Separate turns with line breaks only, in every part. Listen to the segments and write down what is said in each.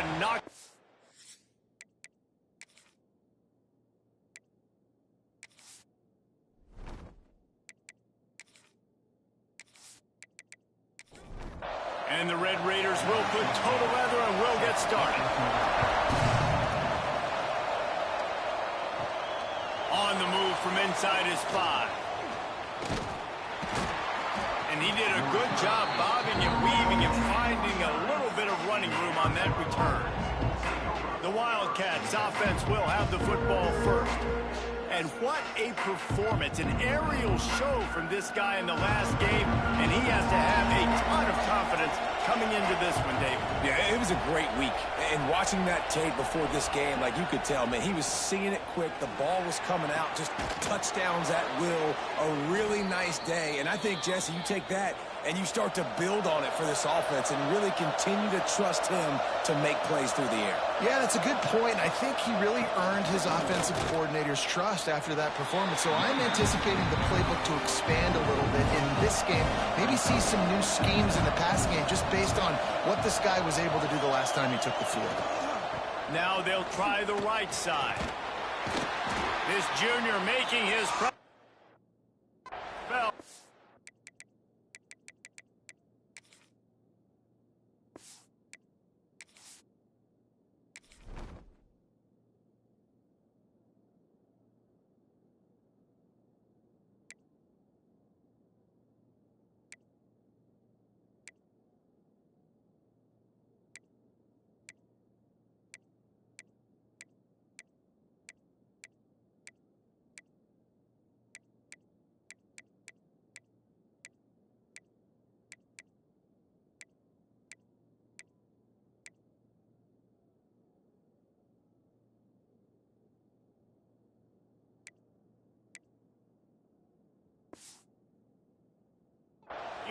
and knock. And the Red Raiders will put total leather and will get started. On the move from inside his 5. And he did a good job bobbing and weaving and finding a little bit of running room on that return. The Wildcats offense will have the football first. And what a performance, an aerial show from this guy in the last game, and he has to have a ton of confidence coming into this one, David.
Yeah, it was a great week. And watching that tape before this game, like you could tell, man, he was seeing it quick. The ball was coming out, just touchdowns at will. A really nice day. And I think, Jesse, you take that and you start to build on it for this offense and really continue to trust him to make plays through the air.
Yeah, that's a good point. I think he really earned his offensive coordinator's trust after that performance. So I'm anticipating the playbook to expand a little bit in this game. Maybe see some new schemes in the passing game just based on what this guy was able to do the last time he took the field.
Now they'll try the right side. This junior making his bell.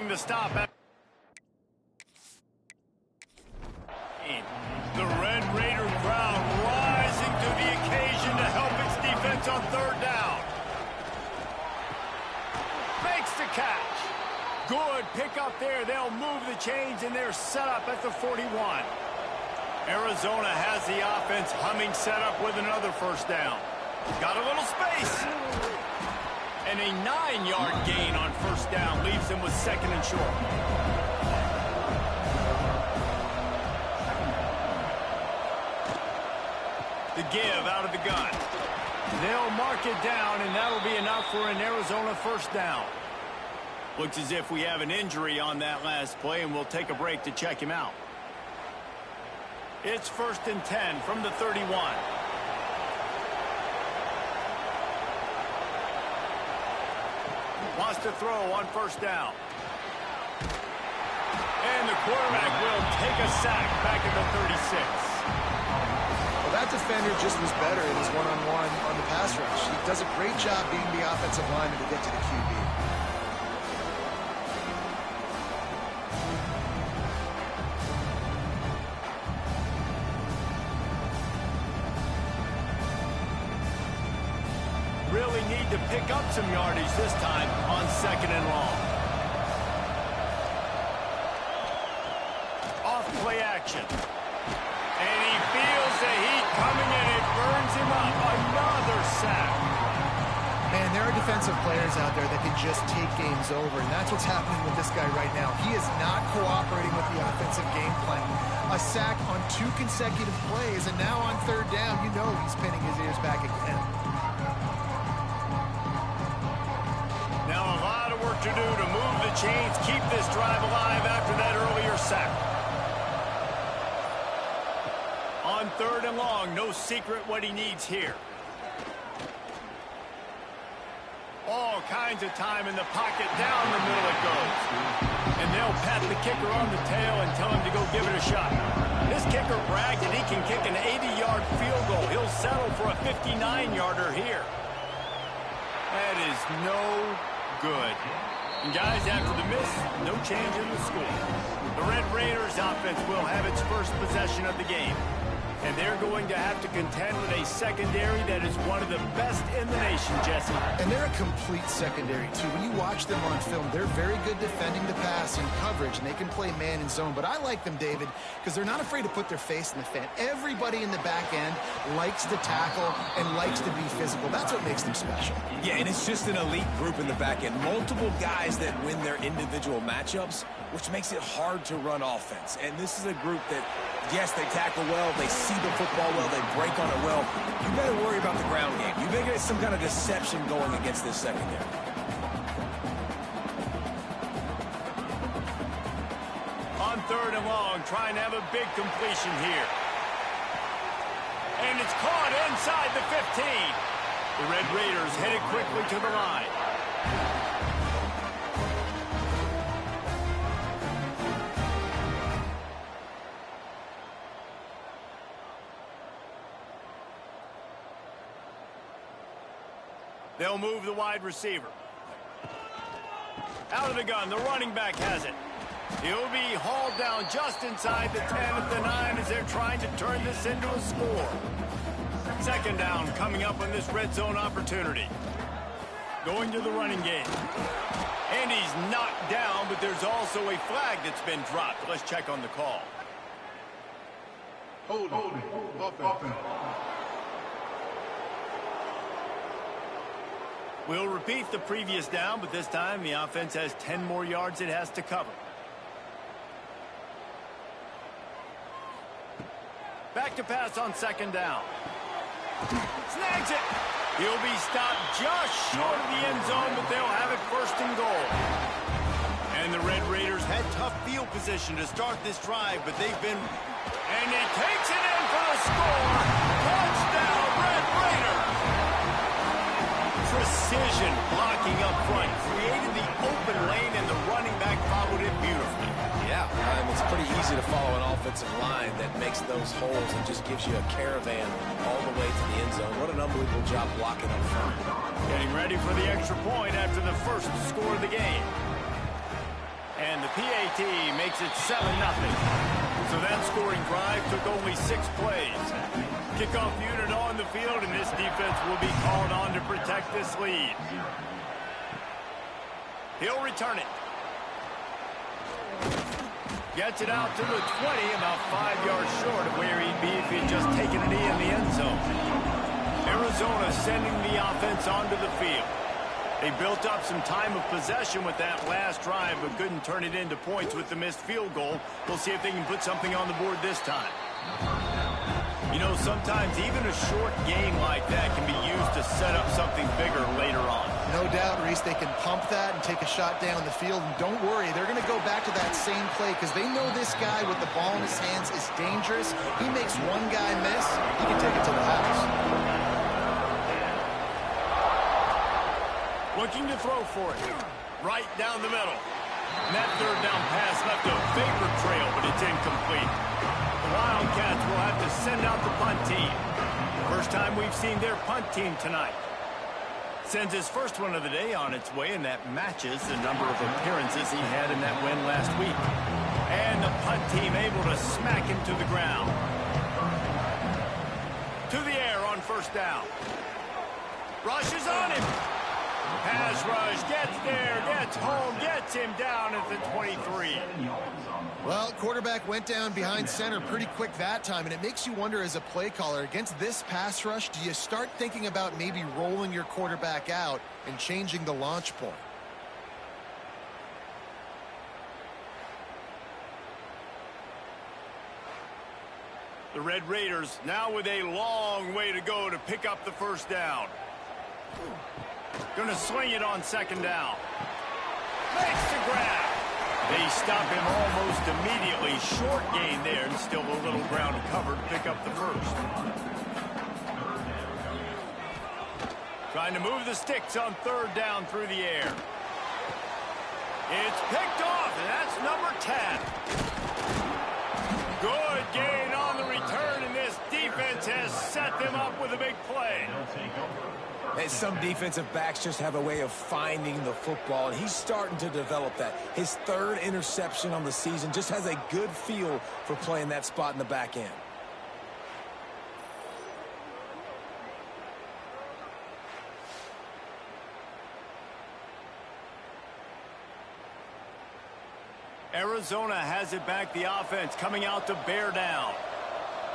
The stop at the Red Raider crowd rising to the occasion to help its defense on 3rd down. Makes the catch. Good pick up there. They'll move the chains and they're set up at the 41. Arizona has the offense humming, set up with another 1st down. Got a little space. And a 9-yard gain on 1st down leaves them with 2nd and short. The give out of the gun. They'll mark it down, and that'll be enough for an Arizona 1st down. Looks as if we have an injury on that last play, and we'll take a break to check him out. It's 1st and 10 from the 31. Wants to throw on 1st down. And the quarterback will take a sack back at the 36.
Well, that defender just was better in his one-on-one on the pass rush. He does a great job being the offensive lineman to get to the QB.
Really need to pick up some yardage this time on 2nd and long. Off play action. And he feels the heat coming in. It burns him up. Another sack.
Man, there are defensive players out there that can just take games over, and that's what's happening with this guy right now. He is not cooperating with the offensive game plan. A sack on 2 consecutive plays, and now on 3rd down, you know he's pinning his ears back again.
Now a lot of work to do to move the chains, keep this drive alive after that earlier sack. On 3rd and long, no secret what he needs here. All kinds of time in the pocket, down the middle it goes. And they'll pat the kicker on the tail and tell him to go give it a shot. This kicker bragged that he can kick an 80-yard field goal. He'll settle for a 59-yarder here. That is no good. And guys, after the miss, no change in the score. The Red Raiders offense will have its first possession of the game. And they're going to have to contend with a secondary that is one of the best in the nation, Jesse.
And they're a complete secondary, too. When you watch them on film, they're very good defending the pass and coverage, and they can play man and zone. But I like them, David, because they're not afraid to put their face in the fan. Everybody in the back end likes to tackle and likes to be physical. That's what makes them special.
Yeah, and it's just an elite group in the back end. Multiple guys that win their individual matchups, which makes it hard to run offense. And this is a group that, yes, they tackle well, they see the football well, they break on it well. You better worry about the ground game. You better get some kind of deception going against this secondary.
On 3rd and long, trying to have a big completion here. And it's caught inside the 15. The Red Raiders headed quickly to the line. They'll move the wide receiver. Out of the gun, the running back has it. He'll be hauled down just inside the 10 at the 9 as they're trying to turn this into a score. 2nd down coming up on this red zone opportunity. Going to the running game. And he's knocked down, but there's also a flag that's been dropped. Let's check on the call.
Hold offense.
We'll repeat the previous down, but this time the offense has 10 more yards it has to cover. Back to pass on 2nd down. Snags it. He'll be stopped just short of the end zone, but they'll have it 1st and goal. And the Red Raiders had tough field position to start this drive, but they've been... And he takes it in for the score. Touchdown, Red Raiders. Precision blocking up front, created the open lane, and the running back followed it beautifully.
Yeah, it's pretty easy to follow an offensive line that makes those holes and just gives you a caravan all the way to the end zone. What an unbelievable job blocking up front.
Getting ready for the extra point after the first score of the game. And the PAT makes it 7-0. So that scoring drive took only 6 plays. Kickoff unit on the field, and this defense will be called on to protect this lead. He'll return it. Gets it out to the 20, about 5 yards short of where he'd be if he had just taken a knee in the end zone. Arizona sending the offense onto the field. They built up some time of possession with that last drive, but couldn't turn it into points with the missed field goal. We'll see if they can put something on the board this time. You know, sometimes even a short game like that can be used to set up something bigger later on.
No doubt, Reese, they can pump that and take a shot down the field. And don't worry, they're going to go back to that same play because they know this guy with the ball in his hands is dangerous. He makes one guy miss, he can take it to the house.
Looking to throw for it. Right down the middle. And that 3rd down pass left a vapor trail, but it's incomplete. The Wildcats will have to send out the punt team. First time we've seen their punt team tonight. Sends his first one of the day on its way, and that matches the number of appearances he had in that win last week. And the punt team able to smack him to the ground. To the air on 1st down. Rush is on him. Pass rush, gets there, gets home, gets him down at the 23.
Well, quarterback went down behind center pretty quick that time, and it makes you wonder as a play caller, against this pass rush, do you start thinking about maybe rolling your quarterback out and changing the launch point?
The Red Raiders now with a long way to go to pick up the 1st down. Going to swing it on 2nd down. Makes the grab. They stop him almost immediately. Short gain there, and still a little ground covered to pick up the 1st. Trying to move the sticks on 3rd down through the air. It's picked off, and that's number 10. Good gain on the return, and this defense has set them up with a big play.
And some defensive backs just have a way of finding the football, and he's starting to develop that. His 3rd interception on the season, just has a good feel for playing that spot in the back end.
Arizona has it back, the offense coming out to bear down.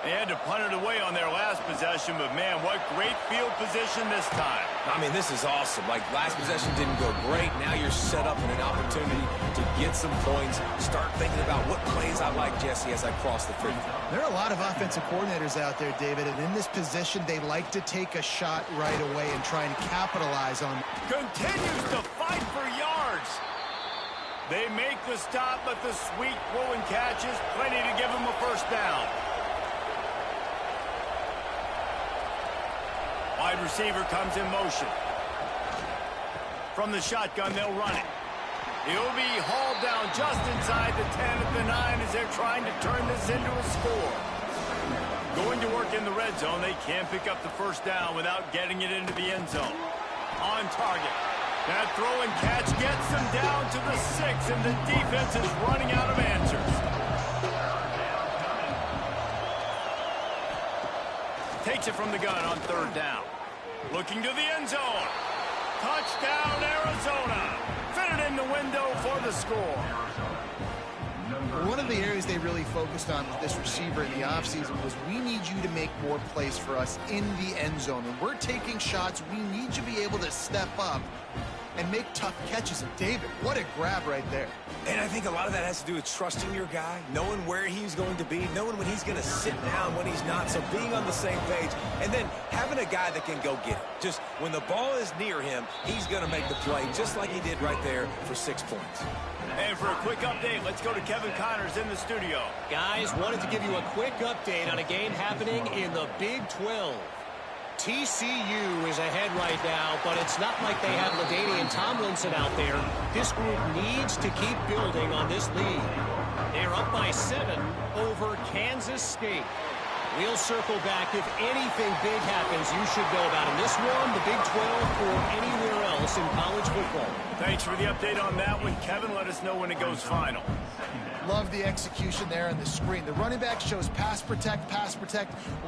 They had to punt it away on their last possession, but, man, what great field position this time.
I mean, this is awesome. Like, last possession didn't go great. Now you're set up in an opportunity to get some points. Start thinking about what plays I like, Jesse, as I cross the 50.
There are a lot of offensive coordinators out there, David, and in this position, they like to take a shot right away and try and capitalize on it.
Continues to fight for yards. They make the stop, but the sweet throw and catch is plenty to give them a first down. Wide receiver comes in motion. From the shotgun, they'll run it. He'll be hauled down just inside the 10 at the 9 as they're trying to turn this into a score. Going to work in the red zone, they can't pick up the first down without getting it into the end zone. On target. That throw and catch gets them down to the 6, and the defense is running out of answers. Takes it from the gun on third down. Looking to the end zone. Touchdown, Arizona. Fit it in the window for the score.
One of the areas they really focused on with this receiver in the offseason was we need you to make more plays for us in the end zone. When we're taking shots, we need you to be able to step up and make tough catches. And David, what a grab right there.
And I think a lot of that has to do with trusting your guy, knowing where he's going to be, knowing when he's going to sit down, when he's not, so being on the same page, and then having a guy that can go get it. Just when the ball is near him, he's going to make the play, just like he did right there for 6 points.
And for a quick update, let's go to Kevin Connors in the studio.
Guys, wanted to give you a quick update on a game happening in the Big 12. TCU is ahead right now, but it's not like they have LaDainian Tomlinson out there. This group needs to keep building on this lead. They're up by 7 over Kansas State. We'll circle back. If anything big happens, you should know about in this one, the Big 12, or anywhere else in college football.
Thanks for the update on that one, Kevin. Let us know when it goes final.
Love the execution there on the screen. The running back shows pass protect,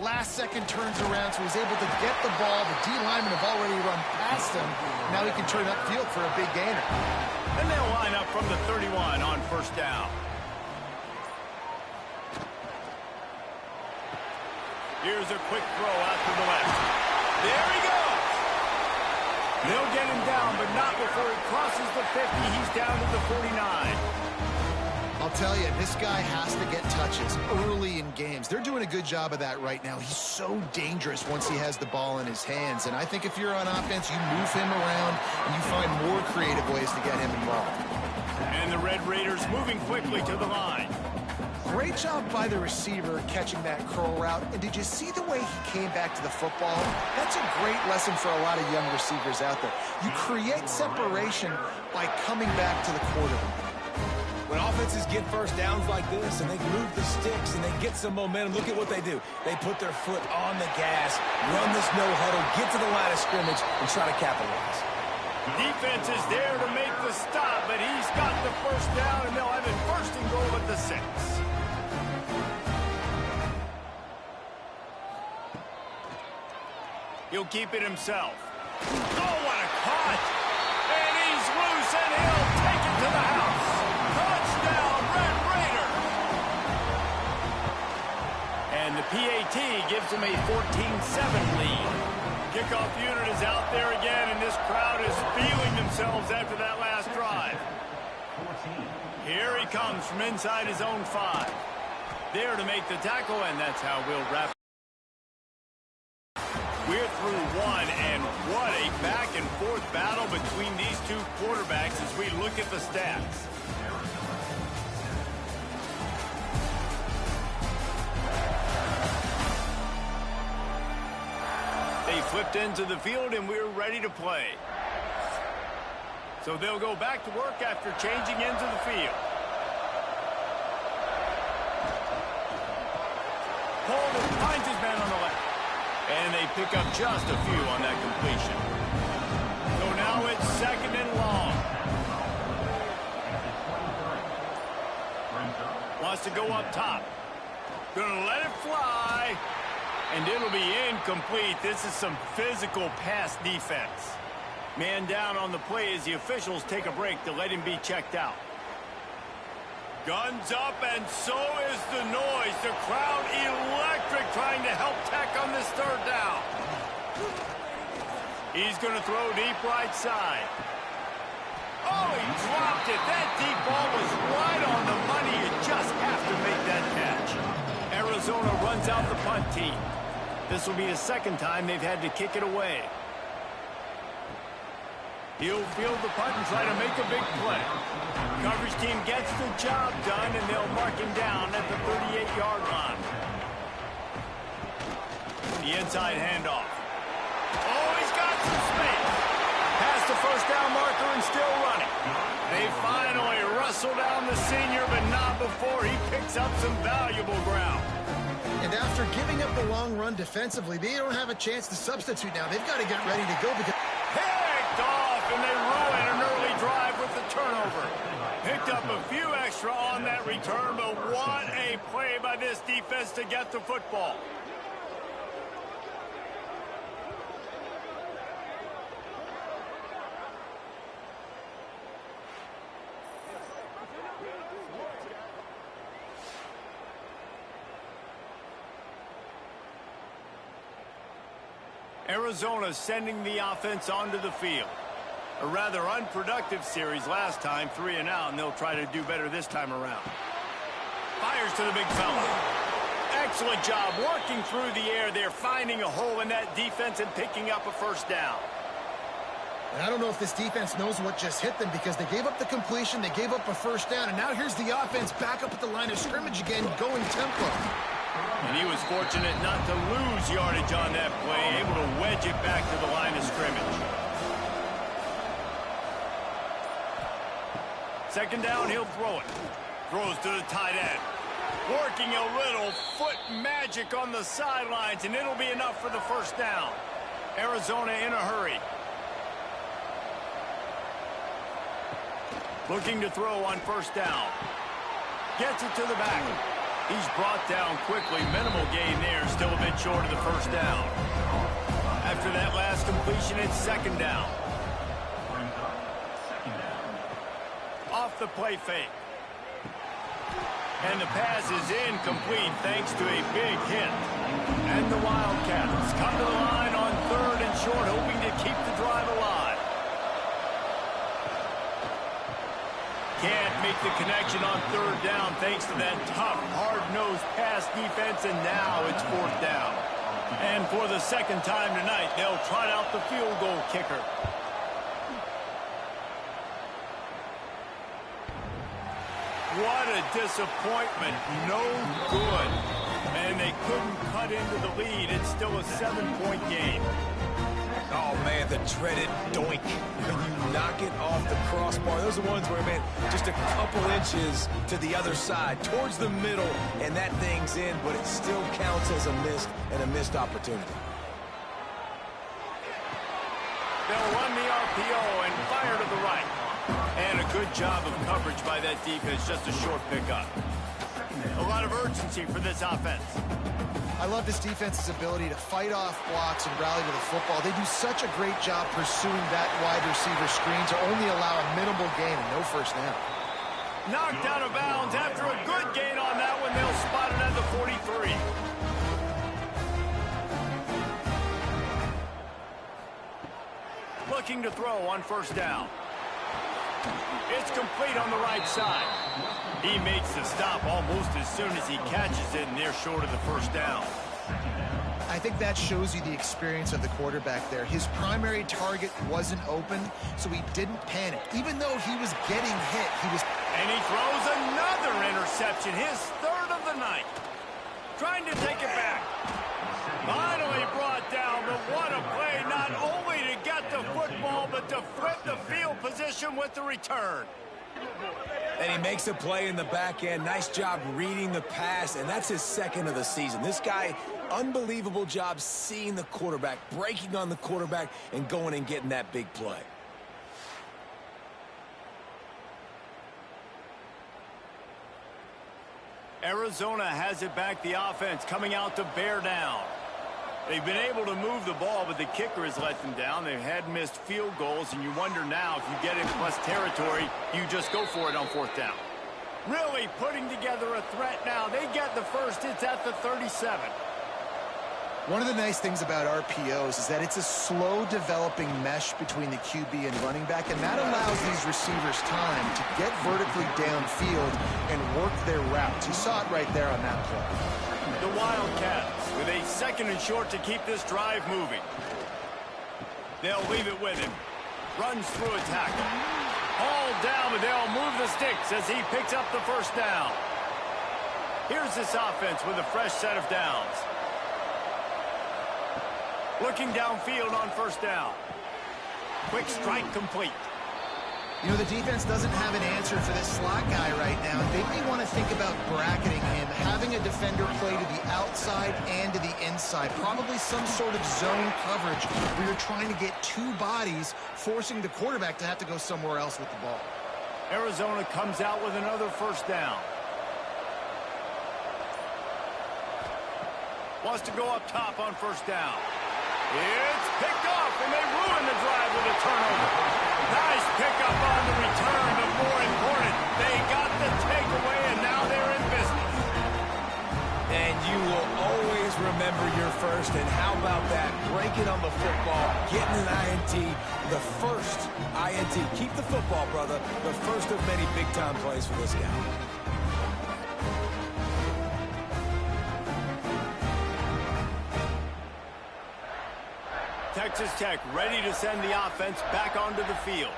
last second turns around, so he's able to get the ball. The D linemen have already run past him. Now he can turn upfield for a big gainer.
And they'll line up from the 31 on first down. Here's a quick throw out to the left. There he goes. They'll get him down, but not before he crosses the 50. He's down to the 49.
I'll tell you, this guy has to get touches early in games. They're doing a good job of that right now. He's so dangerous once he has the ball in his hands. And I think if you're on offense, you move him around and you find more creative ways to get him involved.
And the Red Raiders moving quickly to the line.
Great job by the receiver catching that curl route. And did you see the way he came back to the football? That's a great lesson for a lot of young receivers out there. You create separation by coming back to the quarterback.
When offenses get first downs like this and they move the sticks and they get some momentum, look at what they do. They put their foot on the gas, run this no huddle, get to the line of scrimmage, and try to capitalize.
Defense is there to make the stop, but he's got the first down, and they'll have it first and goal at the 6. He'll keep it himself. Oh, what a cut! And he's loose, and he'll take it to the house. Touchdown, Red Raiders! And the PAT gives him a 14-7 lead. Kickoff unit is out there again, and this crowd is feeling themselves after that last drive. Here he comes from inside his own 5. There to make the tackle, and that's how we'll wrap. We're through one, and what a back-and-forth battle between these two quarterbacks as we look at the stats. They flipped into the field, and we're ready to play. So they'll go back to work after changing into the field. Holden finds his man on the left. And they pick up just a few on that completion. So now it's 2nd and long. Wants to go up top. Gonna let it fly. And it'll be incomplete. This is some physical pass defense. Man down on the play as the officials take a break to let him be checked out. Guns up, and so is the noise. The crowd electric trying to help Tech on this third down. He's going to throw deep right side. Oh, he dropped it. That deep ball was right on the money. You just have to make that catch. Arizona runs out the punt team. This will be the second time they've had to kick it away. He'll field the punt and try to make a big play. Coverage team gets the job done, and they'll mark him down at the 38-yard line. The inside handoff. Oh, he's got some space. Past the first down marker and still running. They finally wrestle down the senior, but not before he picks up some valuable ground.
And after giving up the long run defensively, they don't have a chance to substitute now. They've got to get ready to go because...
Picked off, and they ruin an early drive with the turnover. Picked up a few extra on that return, but what a play by this defense to get the football. Arizona sending the offense onto the field. A rather unproductive series last time, 3 and out, and they'll try to do better this time around. Fires to the big fella. Excellent job working through the air there, finding a hole in that defense and picking up a first down.
And I don't know if this defense knows what just hit them because they gave up the completion, they gave up a first down, and now here's the offense back up at the line of scrimmage again, going tempo.
And he was fortunate not to lose yardage on that play, able to wedge it back to the line of scrimmage. Second down, he'll throw it. Throws to the tight end. Working a little foot magic on the sidelines, and it'll be enough for the first down. Arizona in a hurry. Looking to throw on first down. Gets it to the back. He's brought down quickly. Minimal gain there. Still a bit short of the first down. After that last completion, it's second down. Off the play fake. And the pass is incomplete thanks to a big hit. And the Wildcats come to the line on third and short, hoping to keep the drive alive. Can't make the connection on third down thanks to that tough, hard-nosed pass defense, and now it's fourth down. And for the second time tonight, they'll trot out the field goal kicker. What a disappointment. No good. And they couldn't cut into the lead. It's still a 7-point game.
Oh, man, the dreaded doink. When you knock it off the crossbar, those are ones where, man, just a couple inches to the other side, towards the middle, and that thing's in, but it still counts as a missed opportunity.
They'll run the RPO and fire to the right. And a good job of coverage by that defense, just a short pickup. A lot of urgency for this offense.
I love this defense's ability to fight off blocks and rally to the football. They do such a great job pursuing that wide receiver screen to only allow a minimal gain and no first down.
Knocked out of bounds after a good gain on that one. They'll spot it at the 43. Looking to throw on first down. It's complete on the right side. He makes the stop almost as soon as he catches it, and they're short of the first down.
I think that shows you the experience of the quarterback there. His primary target wasn't open, so he didn't panic. Even though he was getting hit,
And he throws another interception, his third of the night. Trying to take it back. Finally brought down, but what a play, not only to get the football, but to flip the field position with the return.
And he makes a play in the back end. Nice job reading the pass, and that's his second of the season. This guy, unbelievable job seeing the quarterback, breaking on the quarterback, and going and getting that big play.
Arizona has it back, the offense coming out to bear down. They've been able to move the ball, but the kicker has let them down. They've had missed field goals, and you wonder now if you get in plus territory, you just go for it on fourth down. Really putting together a threat now. They get the first. It's at the 37.
One of the nice things about RPOs is that it's a slow developing mesh between the QB and running back, and that allows these receivers time to get vertically downfield and work their routes. You saw it right there on that play.
The Wildcats with a 2nd and short to keep this drive moving. They'll leave it with him. Runs through a tackle. All down, but they'll move the sticks as he picks up the first down. Here's this offense with a fresh set of downs. Looking downfield on first down. Quick strike complete.
You know, the defense doesn't have an answer for this slot guy right now. They may want to think about bracketing him, having a defender play to the outside and to the inside. Probably some sort of zone coverage where you're trying to get two bodies, forcing the quarterback to have to go somewhere else with the ball.
Arizona comes out with another first down. Wants to go up top on first down. It's picked off, and they ruin the drive with a turnover. Nice pickup on the return, but more important, they got the takeaway, and now they're in business.
And you will always remember your first, and how about that? Breaking on the football, getting an INT, the first INT. Keep the football, brother. The first of many big-time plays for this guy.
Texas Tech ready to send the offense back onto the field.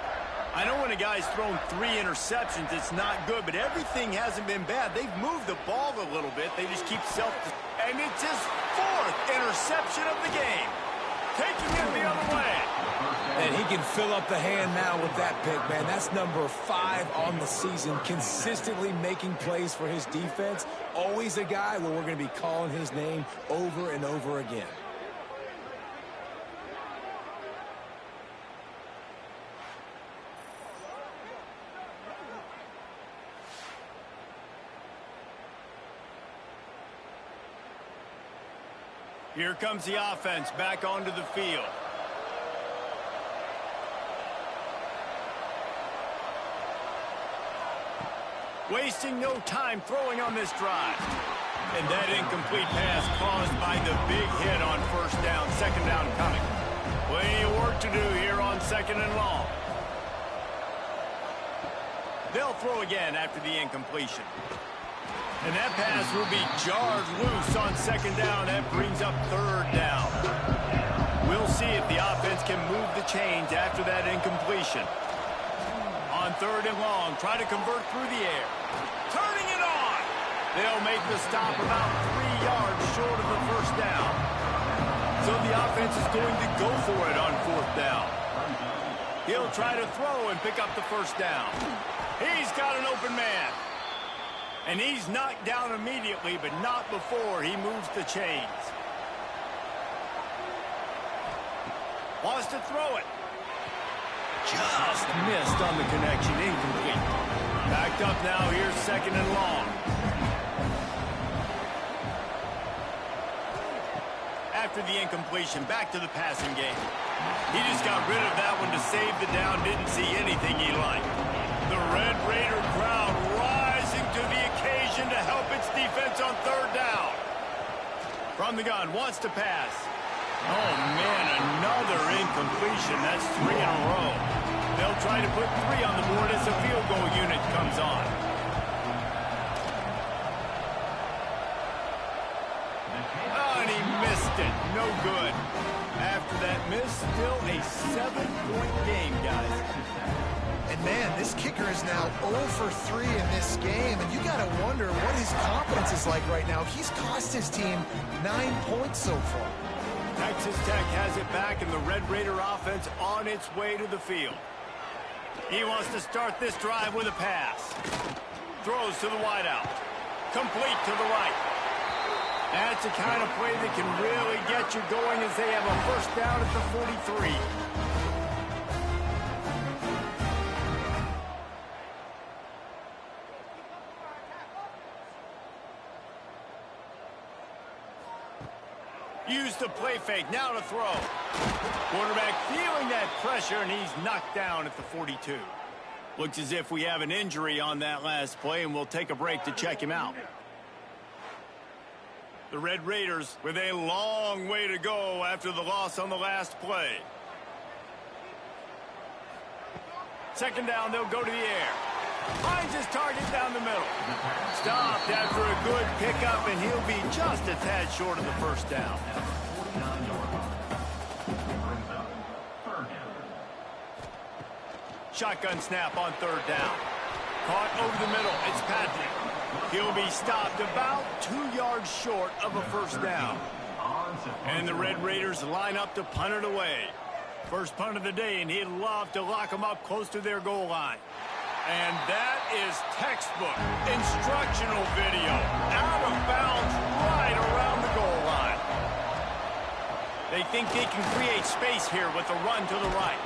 I know when a guy's thrown 3 interceptions, it's not good, but everything hasn't been bad. They've moved the ball a little bit. They just keep and it's his 4th interception of the game. Taking it the other way.
And he can fill up the hand now with that pick, man. That's number 5 on the season, consistently making plays for his defense. Always a guy where we're going to be calling his name over and over again.
Here comes the offense back onto the field. Wasting no time throwing on this drive. And that incomplete pass caused by the big hit on first down, 2nd down coming. Plenty of work to do here on 2nd and long. They'll throw again after the incompletion. And that pass will be jarred loose on 2nd down. That brings up 3rd down. We'll see if the offense can move the chains after that incompletion. On 3rd and long, try to convert through the air. Turning it on. They'll make the stop about 3 yards short of the first down. So the offense is going to go for it on 4th down. He'll try to throw and pick up the first down. He's got an open man. And he's knocked down immediately, but not before he moves the chains. Wants to throw it. Just missed on the connection. Incomplete. Backed up now. Here's 2nd and long. After the incompletion, back to the passing game. He just got rid of that one to save the down. Didn't see anything he liked. The Red Raider crowd rising to the occasion to help its defense on 3rd down. From the gun, wants to pass. Oh, man, another incompletion. That's 3 in a row. They'll try to put 3 on the board as the field goal unit comes on. Oh, and he missed it. No good. After that miss, still a 7-point game, guys.
And, man, this kicker is now 0 for 3 in this game, and you got to wonder what his confidence is like right now. He's cost his team 9 points so far.
Texas Tech has it back, and the Red Raider offense on its way to the field. He wants to start this drive with a pass. Throws to the wideout. Complete to the right. That's the kind of play that can really get you going as they have a first down at the 43. Use the play fake, now to throw. Quarterback feeling that pressure, and he's knocked down at the 42. Looks as if we have an injury on that last play, and we'll take a break to check him out. The Red Raiders with a long way to go after the loss on the last play. Second down, they'll go to the air. Finds his target down the middle. Stopped after a good pickup, and he'll be just a tad short of the first down. Shotgun snap on third down. Caught over the middle. It's Patrick. He'll be stopped about 2 yards short of a first down. And the Red Raiders line up to punt it away. First punt of the day, and he'd love to lock them up close to their goal line. And that is textbook instructional video. Out of bounds right around the goal line. They think they can create space here with a run to the right.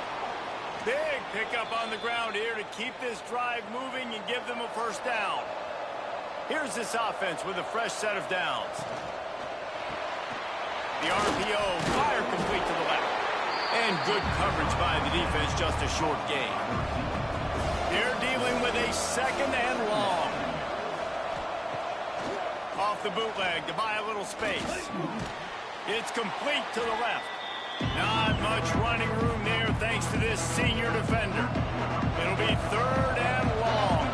Big pickup on the ground here to keep this drive moving and give them a first down. Here's this offense with a fresh set of downs. The RPO, fire complete to the left. And good coverage by the defense, just a short gain. They're dealing with a second and long. Off the bootleg to buy a little space. It's complete to the left. Not much running room there thanks to this senior defender. It'll be third and long.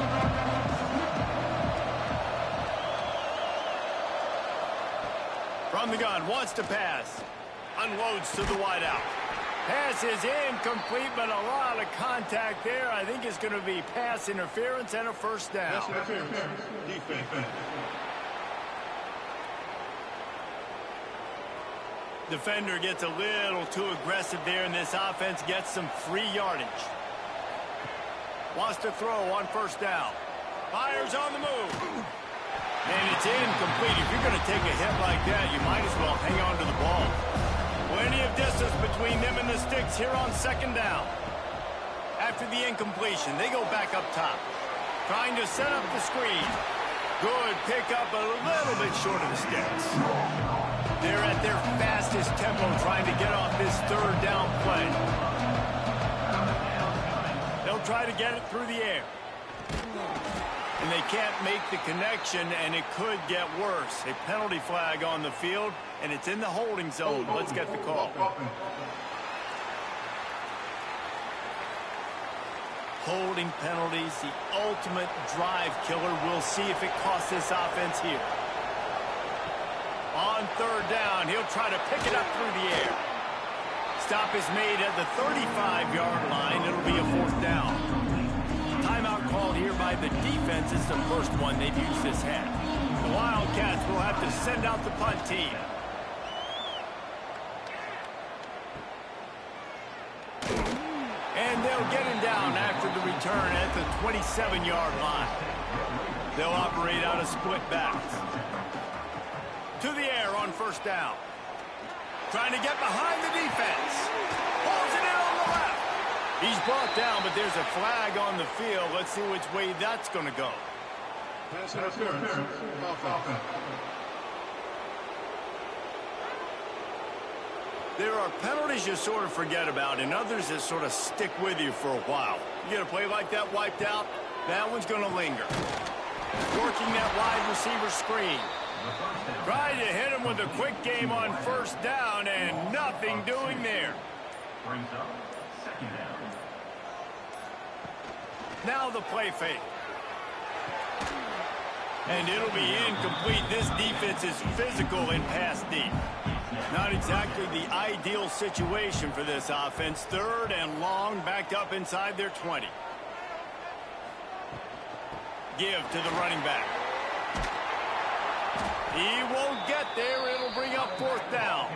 From the gun, wants to pass. Unloads to the wideout. Pass is incomplete, but a lot of contact there. I think it's going to be pass interference and a first down.
Defense.
Defender gets a little too aggressive there, and this offense gets some free yardage. Wants to throw on first down. Fires on the move. And it's incomplete. If you're going to take a hit like that, you might as well hang on to the ball. Plenty of distance between them and the sticks here on second down. After the incompletion, they go back up top. Trying to set up the screen. Good pickup, a little bit short of the sticks. They're at their fastest tempo trying to get off this third down play. They'll try to get it through the air. And they can't make the connection, and it could get worse. A penalty flag on the field, and it's in the holding zone. Let's get the call. Holding penalties, the ultimate drive killer. We'll see if it costs this offense here. On third down, he'll try to pick it up through the air. Stop is made at the 35-yard line. It'll be a fourth down. Timeout called here by the defense. It's the first one they've used this half. The Wildcats will have to send out the punt team. And they'll get him down after the return at the 27-yard line. They'll operate out of split backs. To the air on first down. Trying to get behind the defense. Pulls it in on the left. He's brought down, but there's a flag on the field. Let's see which way that's going to go.
Pass interference. Offense.
There are penalties you sort of forget about and others that sort of stick with you for a while. You get a play like that wiped out, that one's going to linger. Working that wide receiver screen. Tried to hit him with a quick game on first down and nothing doing there.
Brings up second down.
Now the play fake. And it'll be incomplete. This defense is physical and pass deep. Not exactly the ideal situation for this offense. Third and long, backed up inside their 20. Give to the running back. He won't get there. It'll bring up fourth down.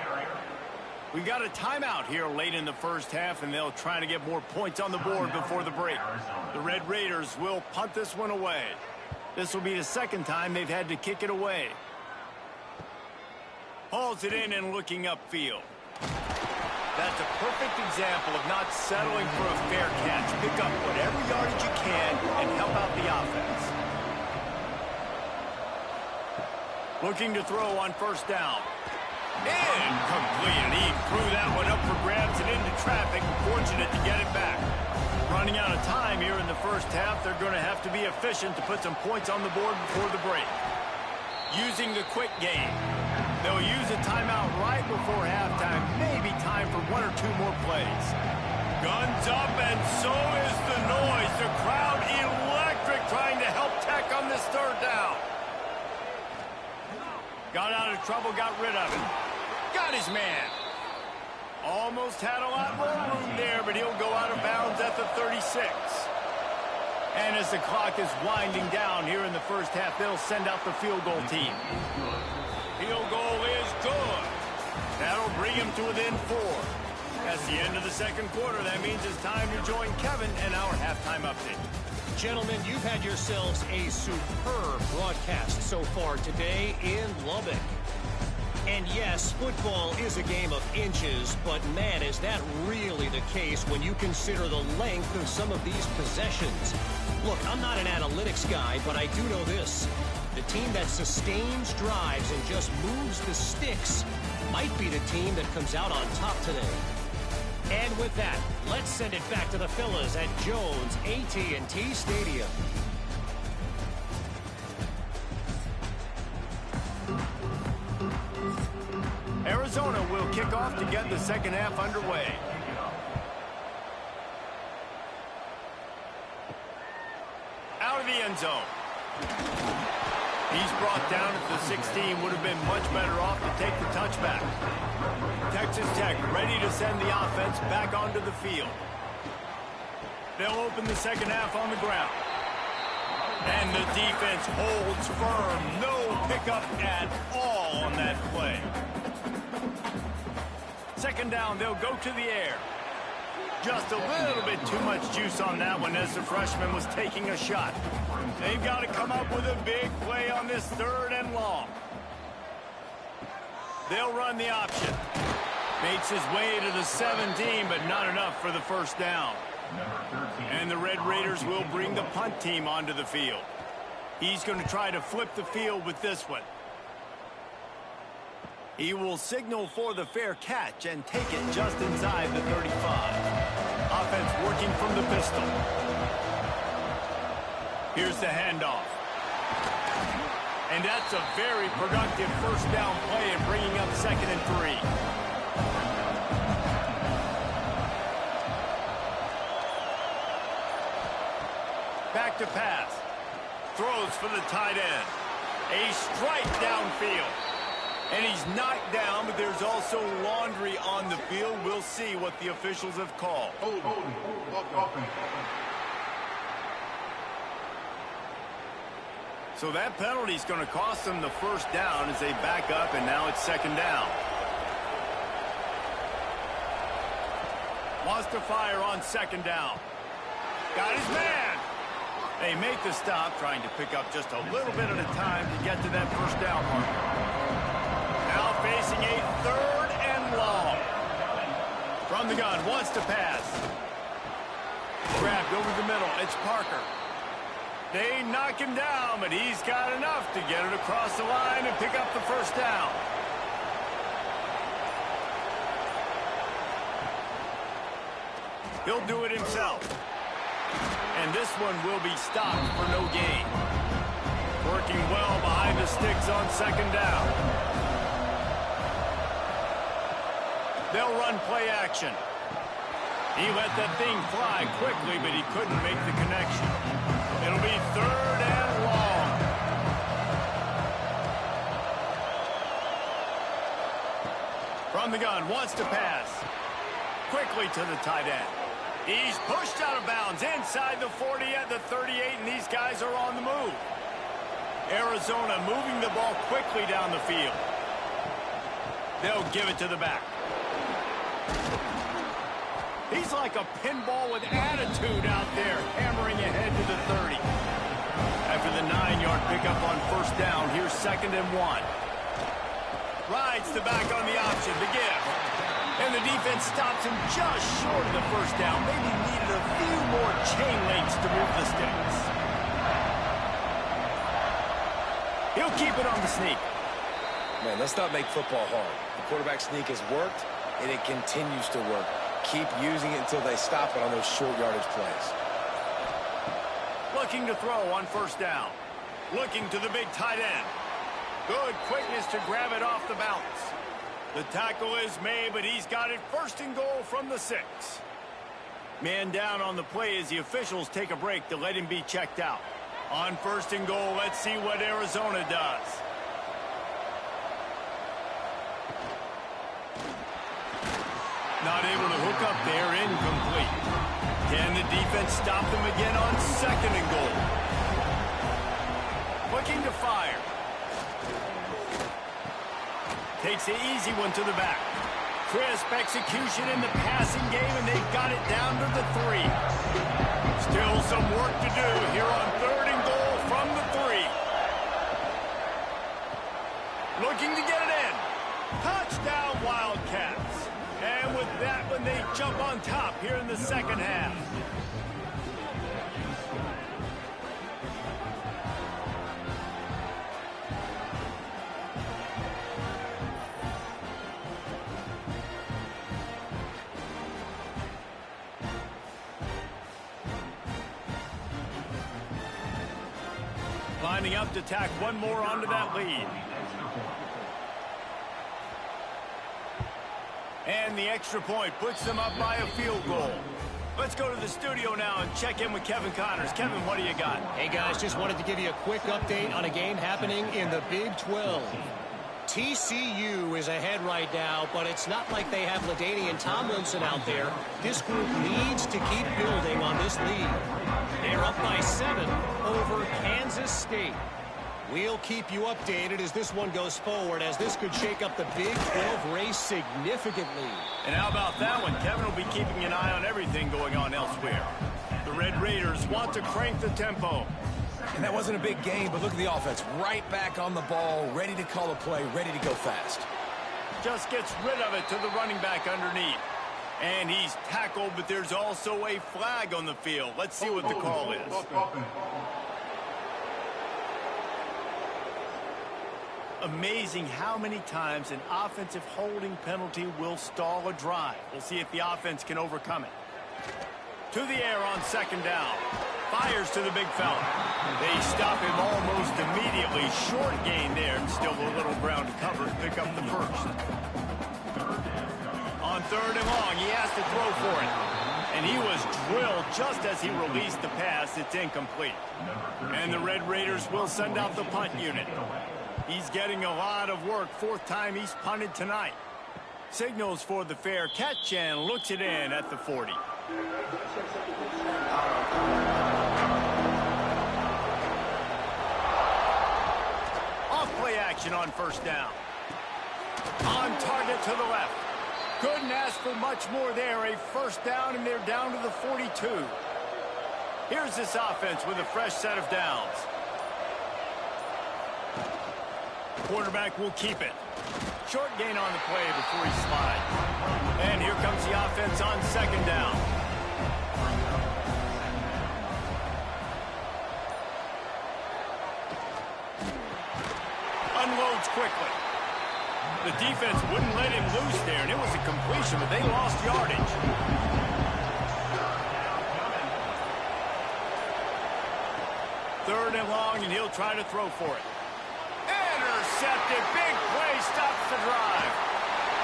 We got a timeout here late in the first half, and they'll try to get more points on the board before the break. The Red Raiders will punt this one away. This will be the second time they've had to kick it away. Hauls it in and looking upfield. That's a perfect example of not settling for a fair catch. Pick up whatever yardage you can and help out the offense. Looking to throw on first down. Incomplete. He threw that one up for grabs and into traffic. Fortunate to get it back. Running out of time here in the first half, they're going to have to be efficient to put some points on the board before the break. Using the quick game. They'll use a timeout right before halftime. Maybe time for one or two more plays. Guns up, and so is the noise. The crowd electric, trying to help Tech on this third down. Got out of trouble, got rid of it. Got his man. Almost had a lot more room there, but he'll go out of bounds at the 36. And as the clock is winding down here in the first half, they'll send out the field goal team. Field goal is good. That'll bring him to within 4. That's the end of the second quarter. That means it's time to join Kevin and our halftime update.
Gentlemen, you've had yourselves a superb broadcast so far today in Lubbock. And yes, football is a game of inches, but man, is that really the case when you consider the length of some of these possessions. Look, I'm not an analytics guy, but I do know this. The team that sustains drives and just moves the sticks might be the team that comes out on top today. And with that, let's send it back to the fellas at Jones AT&T Stadium.
Arizona will kick off to get the second half underway. Out of the end zone. He's brought down at the 16. Would have been much better off to take the touchback. Texas Tech ready to send the offense back onto the field. They'll open the second half on the ground. And the defense holds firm. No pickup at all on that play. Second down, they'll go to the air. Just a little bit too much juice on that one as the freshman was taking a shot. They've got to come up with a big play on this third and long. They'll run the option. Makes his way to the 17, but not enough for the first down. And the Red Raiders will bring the punt team onto the field. He's going to try to flip the field with this one. He will signal for the fair catch and take it just inside the 35. Offense working from the pistol. Here's the handoff. And that's a very productive first down play and bringing up 2nd and 3. Back to pass. Throws for the tight end. A strike downfield. And he's knocked down, but there's also laundry on the field. We'll see what the officials have called. So that penalty is going to cost them the first down as they back up, and now it's 2nd down. Wants to fire on 2nd down. Got his man. They make the stop, trying to pick up just a little bit at a time to get to that first down marker. Now facing a 3rd and long. From the gun, wants to pass. Grabbed over the middle, it's Parker. They knock him down, but he's got enough to get it across the line and pick up the first down. He'll do it himself. And this one will be stopped for no gain. Working well behind the sticks on 2nd down. They'll run play action. He let that thing fly quickly, but he couldn't make the connection. It'll be 3rd and long. From the gun, wants to pass. Quickly to the tight end. He's pushed out of bounds inside the 40 at the 38, and these guys are on the move. Arizona moving the ball quickly down the field. They'll give it to the back. He's like a pinball with attitude out there, hammering ahead to the 30. After the 9-yard pickup on first down, here's 2nd and 1. Rides the back on the option, the give. And the defense stops him just short of the first down. Maybe needed a few more chain links to move the sticks. He'll keep it on the sneak.
Man, let's not make football hard. The quarterback sneak has worked, and it continues to work. keep using it until they stop it on those short yardage plays.
Looking to throw on first down. Looking to the big tight end. Good quickness to grab it off the bounce. The tackle is made, but he's got it first and goal from the 6. Man down on the play as the officials take a break to let him be checked out. On first and goal, let's see what Arizona does. Not able to hook up there, incomplete. Can the defense stop them again on second and goal? Looking to fire. Takes the easy one to the back. Crisp execution in the passing game, and they've got it down to the 3. Still some work to do here on third and goal from the 3. Looking to get it in. Touchdown, Wildcats. And with that one, they jump on top here in the second half. Lining up to tack one more onto that lead. And the extra point puts them up by a field goal. Let's go to the studio now and check in with Kevin Connors. Kevin, what do you got?
Hey, guys, just wanted to give you a quick update on a game happening in the Big 12. TCU is ahead right now, but it's not like they have LaDainian Tomlinson out there. This group needs to keep building on this lead. They're up by 7 over Kansas State. We'll keep you updated as this one goes forward, as this could shake up the Big 12 race significantly.
And how about that one? Kevin will be keeping an eye on everything going on elsewhere. The Red Raiders want to crank the tempo.
And that wasn't a big game, but look at the offense. Right back on the ball, ready to call a play, ready to go fast.
Just gets rid of it to the running back underneath. And he's tackled, but there's also a flag on the field. Let's see what the call is. Amazing how many times an offensive holding penalty will stall a drive. We'll see if the offense can overcome it. To the air on second down. Fires to the big fella. They stop him almost immediately. Short gain there, and still a little ground to cover to pick up the first. On third and long, he has to throw for it. And he was drilled just as he released the pass. It's incomplete. And the Red Raiders will send out the punt unit. He's getting a lot of work. 4th time he's punted tonight. Signals for the fair catch and looks it in at the 40. Off play action on first down. On target to the left. Couldn't ask for much more there. A first down, and they're down to the 42. Here's this offense with a fresh set of downs. Quarterback will keep it. Short gain on the play before he slides. And here comes the offense on second down. Unloads quickly. The defense wouldn't let him loose there, and it was a completion, but they lost yardage. Third and long, and he'll try to throw for it. Intercepted. Big play stops the drive.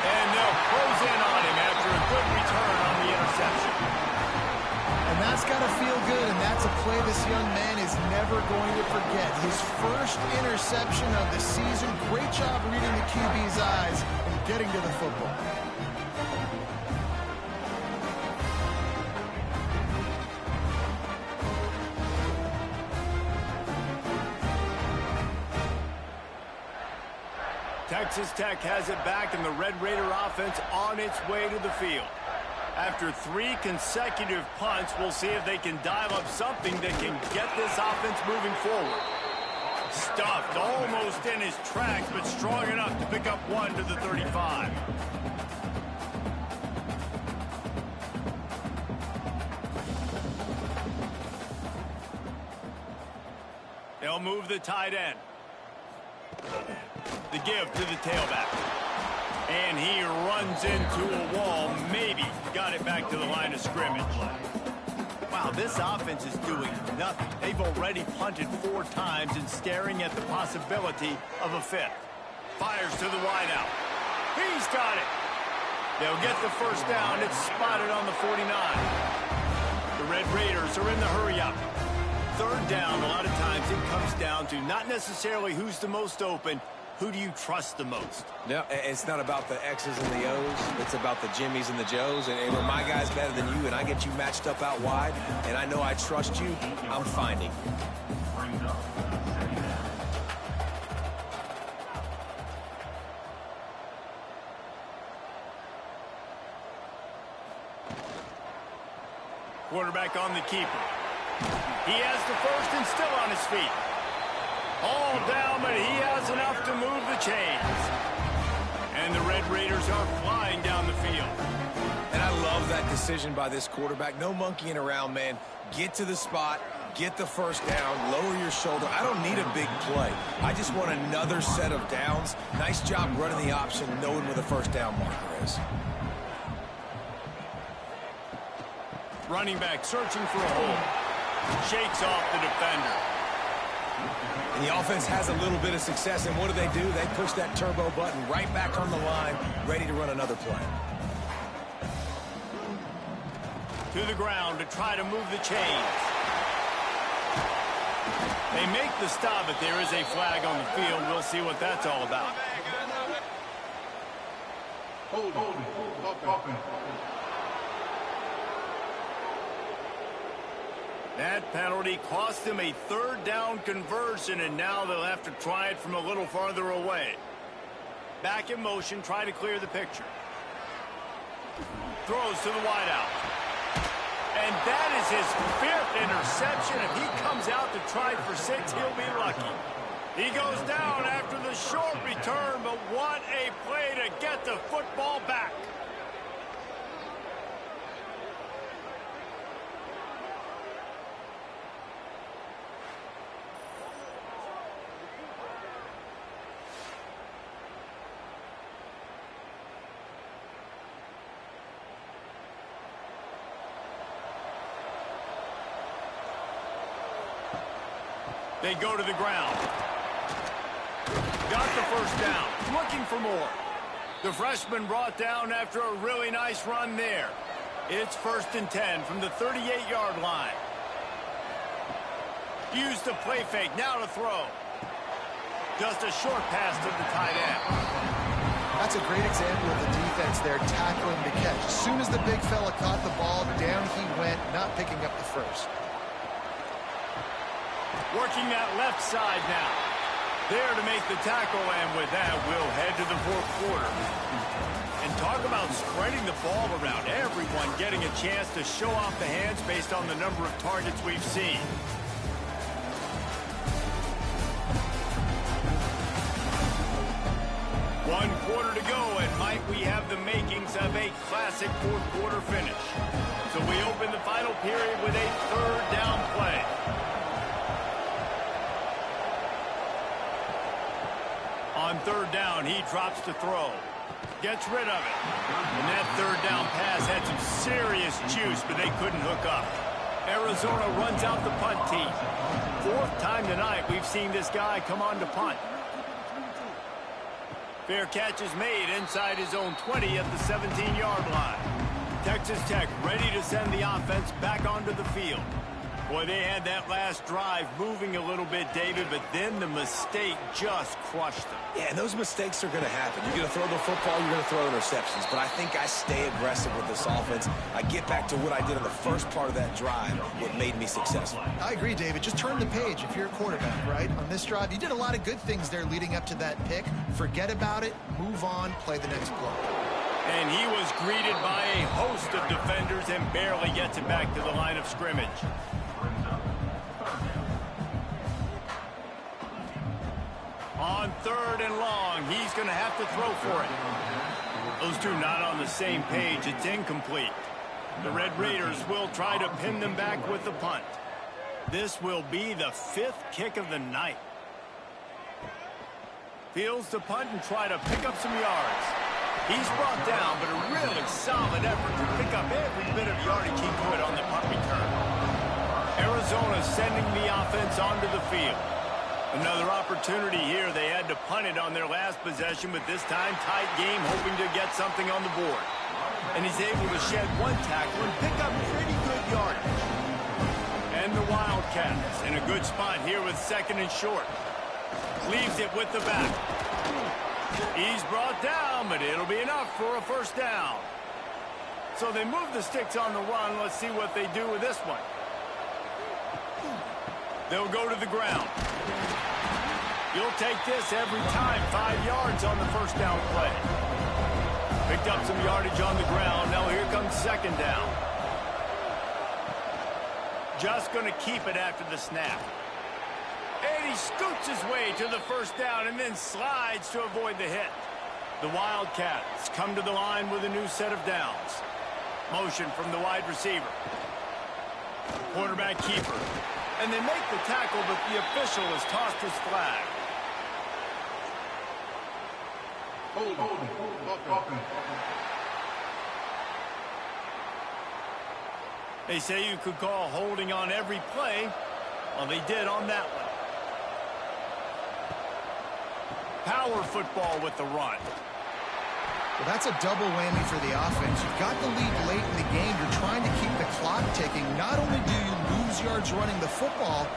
And they'll close in on him after a good return on the interception.
And that's got to feel good, and that's a play this young man is never going to forget. His first interception of the season. Great job reading the QB's eyes and getting to the football.
Texas Tech has it back, and the Red Raider offense on its way to the field. After 3 consecutive punts, we'll see if they can dial up something that can get this offense moving forward. Stuffed almost in his tracks, but strong enough to pick up 1 to the 35. They'll move the tight end. The give to the tailback. And he runs into a wall, maybe. got it back to the line of scrimmage. Wow, this offense is doing nothing. They've already punted 4 times and staring at the possibility of a 5th. Fires to the wideout. He's got it. They'll get the first down. It's spotted on the 49. The Red Raiders are in the hurry-up. 3rd down, a lot of times it comes down to not necessarily who's the most open, who do you trust the most?
No, it's not about the X's and the O's. It's about the Jimmys and the Joes. And when my guy's better than you and I get you matched up out wide and I know I trust you, I'm finding you.
Brings up second down.
Quarterback on the keeper. He has the first and still on his feet. All down, but he has enough to move the chains. And the Red Raiders are flying down the field.
And I love that decision by this quarterback. No monkeying around, man. Get to the spot, get the first down, lower your shoulder. I don't need a big play. I just want another set of downs. Nice job running the option, knowing where the first down marker is.
Running back searching for a hole. Shakes off the defender.
And the offense has a little bit of success, and what do? They push that turbo button right back on the line, ready to run another play.
To the ground to try to move the chains. They make the stop, but there is a flag on the field. We'll see what that's all about.
Holding. Offense.
That penalty cost them a 3rd down conversion, and now they'll have to try it from a little farther away. Back in motion, try to clear the picture. Throws to the wideout. And that is his 5th interception. If he comes out to try for 6, he'll be lucky. He goes down after the short return, but what a play to get the football back. They go to the ground. Got the first down. Looking for more. The freshman brought down after a really nice run there. It's 1st and 10 from the 38-yard line. Used the play fake. Now to throw. Just a short pass to the tight end.
That's a great example of the defense there tackling the catch. As soon as the big fella caught the ball, down he went, not picking up the first.
Working that left side now. There to make the tackle, and with that, we'll head to the 4th quarter. And talk about spreading the ball around. Everyone getting a chance to show off the hands based on the number of targets we've seen. One quarter to go, and might we have the makings of a classic 4th quarter finish. So we open the final period with a 3rd down play. On 3rd down, he drops to throw. Gets rid of it. And that 3rd down pass had some serious juice, but they couldn't hook up. Arizona runs out the punt team. 4th time tonight we've seen this guy come on to punt. Fair catch is made inside his own 20 at the 17-yard line. Texas Tech ready to send the offense back onto the field. Boy, they had that last drive moving a little bit, David, but then the mistake just crushed them.
Yeah, and those mistakes are going to happen. You're going to throw the football, you're going to throw interceptions. But I think I stay aggressive with this offense. I get back to what I did in the first part of that drive, what made me successful.
I agree, David. Just turn the page if you're a quarterback, right? On this drive, you did a lot of good things there leading up to that pick. Forget about it, move on, play the next play.
And he was greeted by a host of defenders and barely gets it back to the line of scrimmage. On 3rd and long, he's going to have to throw for it. Those two not on the same page. It's incomplete. The Red Raiders will try to pin them back with the punt. This will be the 5th kick of the night. Fields to punt and try to pick up some yards. He's brought down, but a really solid effort to pick up every bit of yardage he could on the punt return. Arizona sending the offense onto the field. Another opportunity here. They had to punt it on their last possession, but this time tight game, hoping to get something on the board. And he's able to shed one tackle and pick up pretty good yardage. And the Wildcats in a good spot here with 2nd and short. Leaves it with the back. He's brought down, but it'll be enough for a first down. So they move the sticks on the run. Let's see what they do with this one. They'll go to the ground. You'll take this every time. 5 yards on the first down play. Picked up some yardage on the ground. Now here comes 2nd down. Just going to keep it after the snap. And he scoots his way to the first down and then slides to avoid the hit. The Wildcats come to the line with a new set of downs. Motion from the wide receiver. Quarterback keeper. And they make the tackle, but the official has tossed his flag. They say you could call holding on every play. Well, they did on that one. Power football with the run.
Well, that's a double whammy for the offense. You've got the lead late in the game. You're trying to keep the clock ticking. Not only do you lose yards running the football,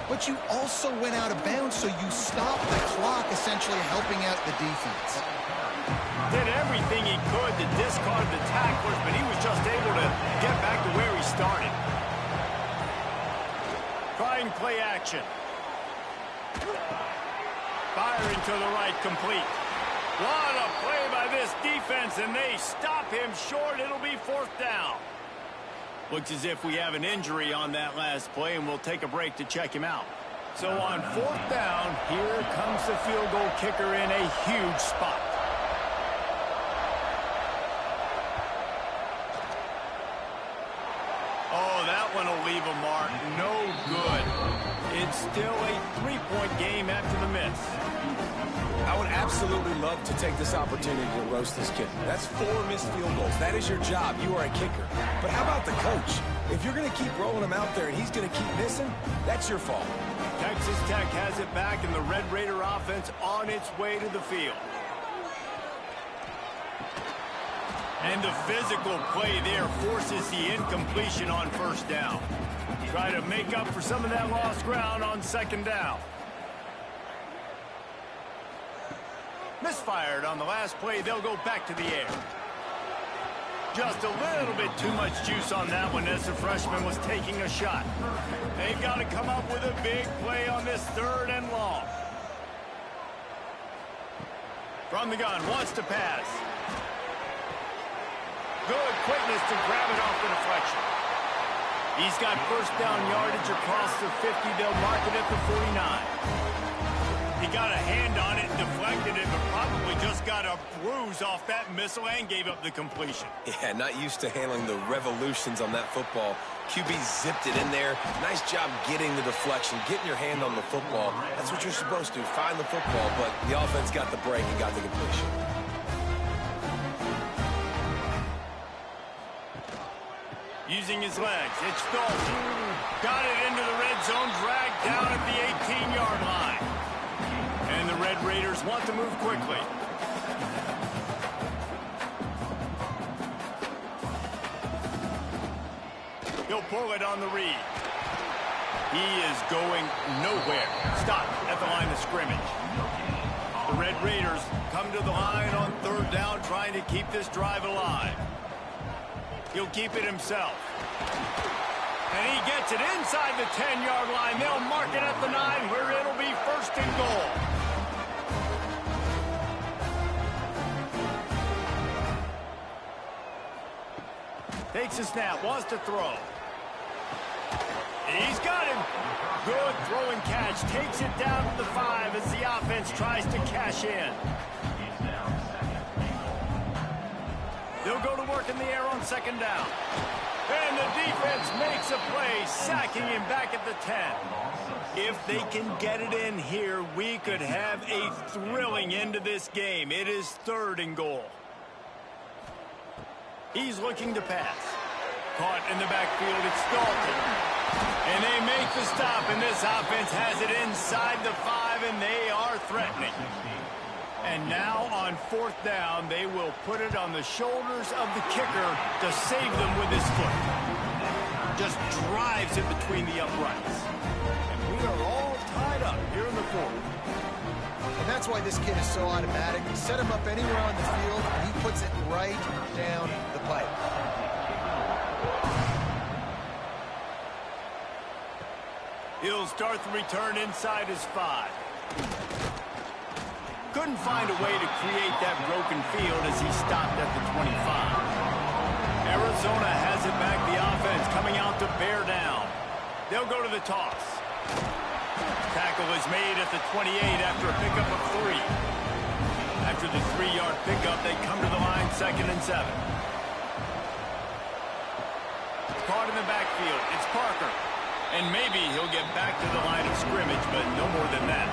but you also went out of bounds, so you stopped the clock, essentially helping out the defense.
Did everything he could to discard the tacklers, but he was just able to get back to where he started. Trying play action. Firing to the right, complete. What a play by this defense, and they stop him short. It'll be 4th down. Looks as if we have an injury on that last play, and we'll take a break to check him out. So on 4th down, here comes the field goal kicker in a huge spot. Oh, that one will leave a mark. No good. It's still a 3-point game after the miss.
I would absolutely love to take this opportunity to roast this kicker. That's 4 missed field goals. That is your job. You are a kicker. But how about the coach? If you're going to keep rolling him out there and he's going to keep missing, that's your fault.
Texas Tech has it back, and the Red Raider offense on its way to the field. And the physical play there forces the incompletion on 1st down. Try to make up for some of that lost ground on 2nd down. Misfired on the last play. They'll go back to the air. Just a little bit too much juice on that one as the freshman was taking a shot. They've got to come up with a big play on this 3rd and long. From the gun, wants to pass. Good quickness to grab it off the deflection. He's got first down yardage across the 50. They'll mark it at the 49. He got a hand on it, deflected it, but probably just got a bruise off that missile and gave up the completion.
Yeah, not used to handling the revolutions on that football. QB zipped it in there. Nice job getting the deflection, getting your hand on the football. That's what you're supposed to, find the football, but the offense got the break and got the completion.
Using his legs, it's Dalton. Got it into the red zone, dragged down at the 18-yard line. And the Red Raiders want to move quickly. He'll pull it on the read. He is going nowhere. Stop at the line of scrimmage. The Red Raiders come to the line on 3rd down, trying to keep this drive alive. He'll keep it himself. And he gets it inside the 10-yard line. They'll mark it at the 9, where it'll be 1st and goal. Takes a snap, wants to throw. He's got him. Good throw and catch. Takes it down to the 5 as the offense tries to cash in. They'll go to work in the air on 2nd down. And the defense makes a play, sacking him back at the 10. If they can get it in here, we could have a thrilling end to this game. It is 3rd and goal. He's looking to pass. Caught in the backfield, it's Dalton. And they make the stop, and this offense has it inside the 5, and they are threatening. And now on 4th down, they will put it on the shoulders of the kicker to save them with his foot. Just drives it between the uprights. And we are all tied up here in the 4th.
And that's why this kid is so automatic. Set him up anywhere on the field, and he puts it right down the pipe.
He'll start the return inside his 5. Couldn't find a way to create that broken field as he stopped at the 25. Arizona has it back, the offense coming out to bear down. They'll go to the toss. Tackle is made at the 28 after a pickup of 3. After the 3-yard pickup, they come to the line 2nd and 7. Caught in the backfield, it's Parker. And maybe he'll get back to the line of scrimmage, but no more than that.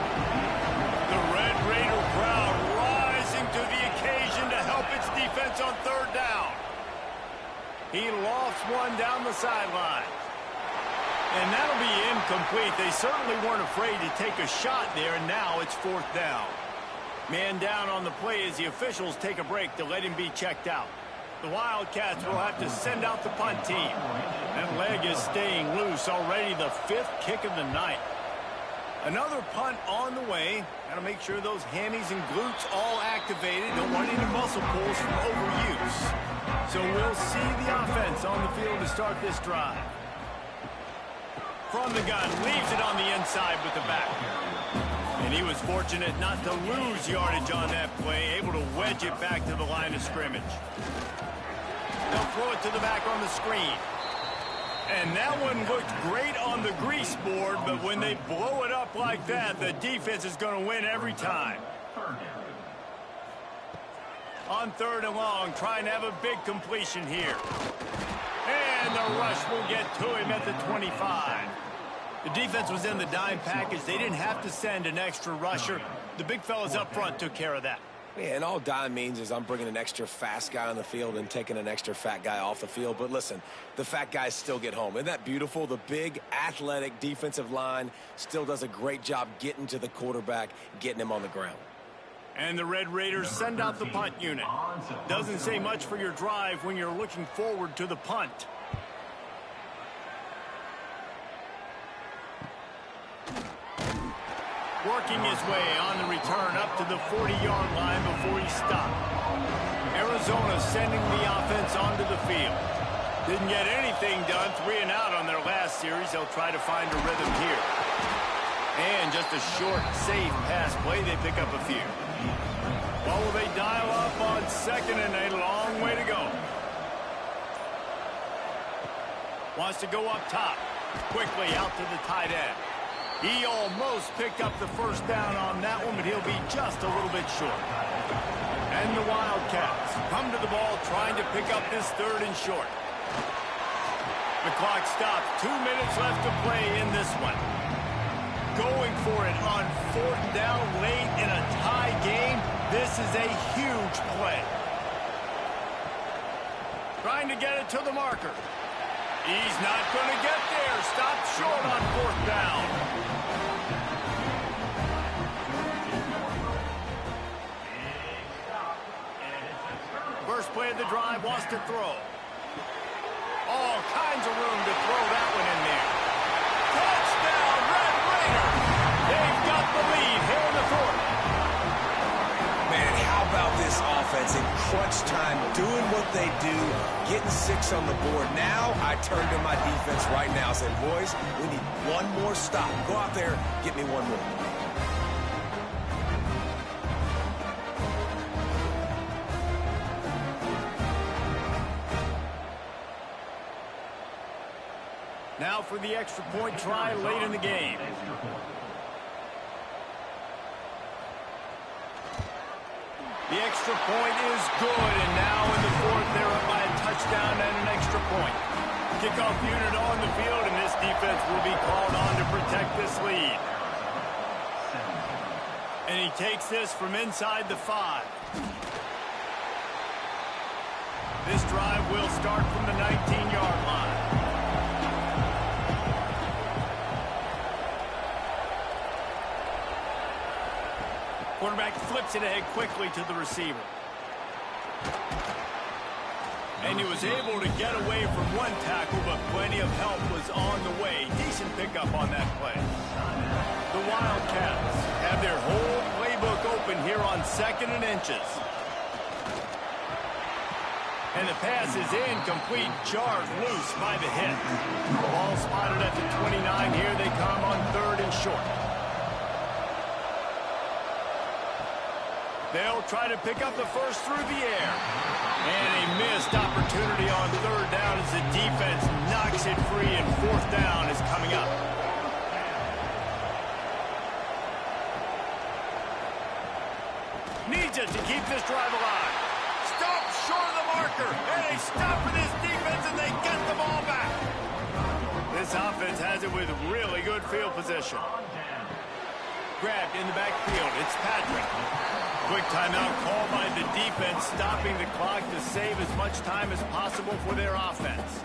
The Red Raider crowd rising to the occasion to help its defense on 3rd down. He lofts one down the sideline. And that'll be incomplete. They certainly weren't afraid to take a shot there, and now it's 4th down. Man down on the play as the officials take a break to let him be checked out. The Wildcats will have to send out the punt team. That leg is staying loose, already the 5th kick of the night. Another punt on the way. Got to make sure those hammies and glutes all activated. Don't want any muscle pulls from overuse. So we'll see the offense on the field to start this drive. From the gun, leaves it on the inside with the back. And he was fortunate not to lose yardage on that play, able to wedge it back to the line of scrimmage. They'll throw it to the back on the screen. And that one looked great on the grease board, but when they blow it up like that, the defense is going to win every time. On 3rd and long, trying to have a big completion here. And the rush will get to him at the 25. The defense was in the dime package. They didn't have to send an extra rusher. The big fellas up front took care of that.
Yeah, and all dime means is I'm bringing an extra fast guy on the field and taking an extra fat guy off the field. But listen, the fat guys still get home. Isn't that beautiful? The big, athletic defensive line still does a great job getting to the quarterback, getting him on the ground.
And the Red Raiders send out the punt unit. Doesn't say much for your drive when you're looking forward to the punt. Working his way on the return up to the 40-yard line before he stopped. Arizona sending the offense onto the field. Didn't get anything done, 3 and out on their last series. They'll try to find a rhythm here. And just a short, safe pass play. They pick up a few. Well, will they dial up on 2nd and a long way to go? Wants to go up top. Quickly out to the tight end. He almost picked up the 1st down on that one, but he'll be just a little bit short. And the Wildcats come to the ball trying to pick up this 3rd and short. The clock stops. 2 minutes left to play in this one. Going for it on 4th down late in a tie game. This is a huge play. Trying to get it to the marker. He's not going to get there. Stopped short on 4th down. First play of the drive, wants to throw. All kinds of room to throw that one in there. Touchdown, Red Raiders! They've got the lead here in the 4th.
Man, how about this offense in crunch time, doing what they do, getting 6 on the board. Now I turn to my defense right now and say, boys, we need one more stop. Go out there, get me one more.
Now for the extra point try late in the game. The extra point is good, and now in the 4th, they're up by a touchdown and an extra point. Kickoff unit on the field, and this defense will be called on to protect this lead. And he takes this from inside the 5. This drive will start from the 19-yard line. Quarterback flips it ahead quickly to the receiver. And he was able to get away from one tackle, but plenty of help was on the way. Decent pickup on that play. The Wildcats have their whole playbook open here on 2nd and inches. And the pass is incomplete, jarred loose by the hit. Ball spotted at the 29. Here they come on 3rd and short. They'll try to pick up the first through the air. And a missed opportunity on 3rd down as the defense knocks it free, and 4th down is coming up. Needs it to keep this drive alive. Stop short of the marker. And they stop for this defense, and they get the ball back. This offense has it with really good field position. Grabbed in the backfield. It's Patrick. Quick timeout called by the defense, stopping the clock to save as much time as possible for their offense.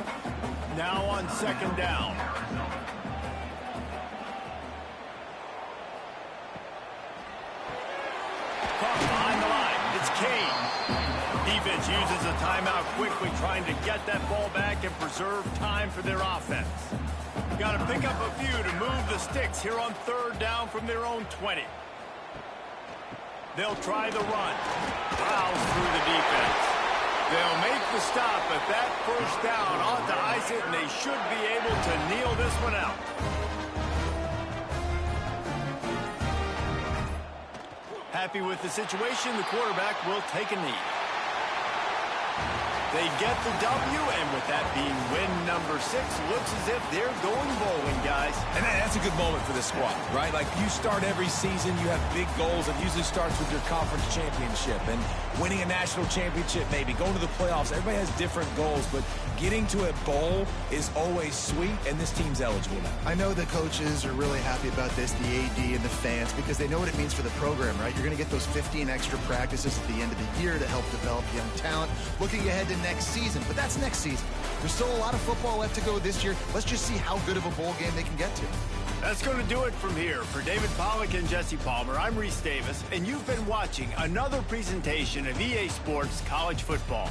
Now on 2nd down. Caught behind the line. It's Kane. Defense uses a timeout quickly, trying to get that ball back and preserve time for their offense. Got to pick up a few to move the sticks here on 3rd down from their own 20. They'll try the run. Fouls through the defense. They'll make the stop, but that 1st down ought to ice it, and they should be able to kneel this one out. Happy with the situation, the quarterback will take a knee. They get the W, and with that being win number 6, looks as if they're going bowling, guys.
And that's a good moment for this squad, right? Like, you start every season, you have big goals. It usually starts with your conference championship and winning a national championship, maybe going to the playoffs. Everybody has different goals, but getting to a bowl is always sweet, and this team's eligible now.
I know the coaches are really happy about this, the AD and the fans, because they know what it means for the program, right? You're going to get those 15 extra practices at the end of the year to help develop young talent. Looking ahead to next season, but that's next season. There's still a lot of football left to go this year. Let's just see how good of a bowl game they can get to.
That's going to do it from here. For David Pollack and Jesse Palmer, I'm Reese Davis, and you've been watching another presentation of EA Sports College Football.